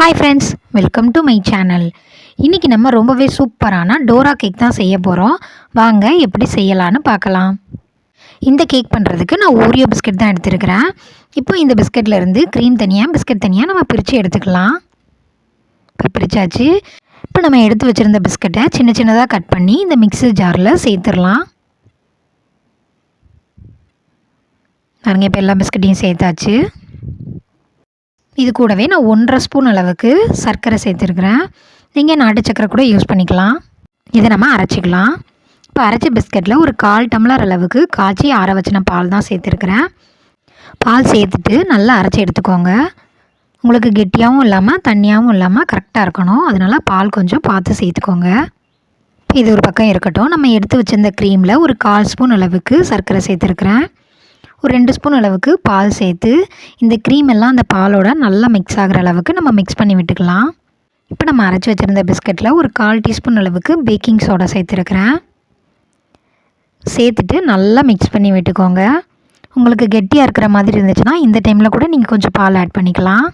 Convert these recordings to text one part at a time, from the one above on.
Hi friends, welcome to my channel. இன்றைக்கி நம்ம ரொம்பவே சூப்பரான டோரா கேக் தான் செய்ய போகிறோம். வாங்க எப்படி செய்யலான்னு பார்க்கலாம். இந்த கேக் பண்ணுறதுக்கு நான் ஓரியோ பிஸ்கட் தான் எடுத்துருக்கிறேன். இப்போ இந்த பிஸ்கட்லேருந்து க்ரீம் தனியாக பிஸ்கட் தனியாக நம்ம பிரித்து எடுத்துக்கலாம். இப்போ பிரித்தாச்சு. இப்போ நம்ம எடுத்து வச்சுருந்த பிஸ்கட்டை சின்ன சின்னதாக கட் பண்ணி இந்த மிக்ஸி ஜாரில் சேர்த்துடலாம். பாருங்க, இப்போ எல்லா பிஸ்கட்டையும் சேர்த்தாச்சு. இது கூடவே நான் 1.5 ஸ்பூன் அளவுக்கு சர்க்கரை சேர்த்துருக்குறேன். நீங்கள் நாட்டு சர்க்கரை கூட யூஸ் பண்ணிக்கலாம். இதை நம்ம அரைச்சிக்கலாம். இப்போ அரைச்ச பிஸ்கட்டில் ஒரு 1/4 டம்ளர் அளவுக்கு காய்ச்சி ஆற வச்சின பால் தான் சேர்த்துருக்குறேன். பால் சேர்த்துட்டு நல்லா அரைச்சி எடுத்துக்கோங்க. உங்களுக்கு கெட்டியாகவும் இல்லாமல் தண்ணியாகவும் இல்லாமல் கரெக்டாக இருக்கணும். அதனால் பால் கொஞ்சம் பார்த்து சேர்த்துக்கோங்க. இப்போ இது ஒரு பக்கம் இருக்கட்டும். நம்ம எடுத்து வச்சிருந்த க்ரீமில் ஒரு 1/4 ஸ்பூன் அளவுக்கு சர்க்கரை சேர்த்துருக்குறேன். ஒரு 2 ஸ்பூன் அளவுக்கு பால் சேர்த்து இந்த க்ரீம் எல்லாம் அந்த பாலோட நல்லா மிக்ஸ் ஆகிற அளவுக்கு நம்ம மிக்ஸ் பண்ணி விட்டுக்கலாம். இப்போ நம்ம அரைச்சி வச்சுருந்த பிஸ்கட்டில் ஒரு 1/4 டீஸ்பூன் அளவுக்கு பேக்கிங் சோடா சேர்த்துருக்குறேன். சேர்த்துட்டு நல்லா மிக்ஸ் பண்ணி விட்டுக்கோங்க. உங்களுக்கு கெட்டியாக இருக்கிற மாதிரி இருந்துச்சுன்னா இந்த டைமில் கூட நீங்கள் கொஞ்சம் பால் ஆட் பண்ணிக்கலாம்.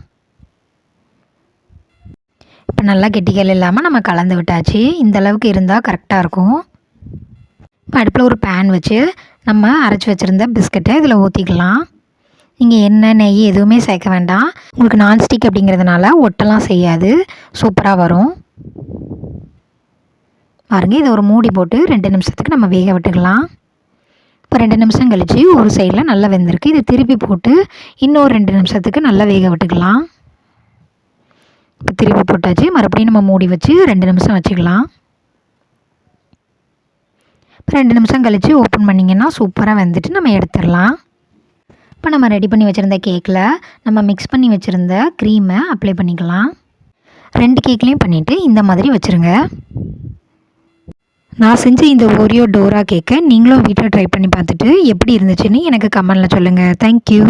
இப்போ நல்லா கெட்டிகள் இல்லாமல் நம்ம கலந்து விட்டாச்சு. இந்த அளவுக்கு இருந்தால் கரெக்டாக இருக்கும். இப்போ அடுப்பில் ஒரு பேன் வச்சு நம்ம அரைச்சி வச்சுருந்த பிஸ்கட்டை இதில் ஊற்றிக்கலாம். நீங்கள் எண்ணெய் நெய் எதுவுமே சேர்க்க வேண்டாம். உங்களுக்கு நான்ஸ்டிக் அப்படிங்கிறதுனால ஒட்டெல்லாம் செய்யாது, சூப்பராக வரும். பாருங்க, இதை ஒரு மூடி போட்டு 2 நிமிஷத்துக்கு நம்ம வேக விட்டுக்கலாம். இப்போ 2 நிமிஷம் கழித்து ஒரு சைடில் நல்லா வெந்திருக்கு. இதை திருப்பி போட்டு இன்னொரு 2 நிமிஷத்துக்கு நல்லா வேக விட்டுக்கலாம். இப்போ திருப்பி போட்டாச்சு. மறுபடியும் நம்ம மூடி வச்சு 2 நிமிஷம் வச்சுக்கலாம். 2 நிமிஷம் கழித்து ஓப்பன் பண்ணிங்கன்னா சூப்பராக வெந்துட்டு நம்ம எடுத்துடலாம். இப்போ நம்ம ரெடி பண்ணி வச்சுருந்த கேக்கில் நம்ம மிக்ஸ் பண்ணி வச்சுருந்த க்ரீமை அப்ளை பண்ணிக்கலாம். 2 கேக்லேயும் பண்ணிவிட்டு இந்த மாதிரி வச்சுருங்க. நான் செஞ்ச இந்த ஓரியோ டோரா கேக்கை நீங்களும் வீட்டில் ட்ரை பண்ணி பார்த்துட்டு எப்படி இருந்துச்சுன்னு எனக்கு கமெண்டில் சொல்லுங்கள். தேங்க்யூ.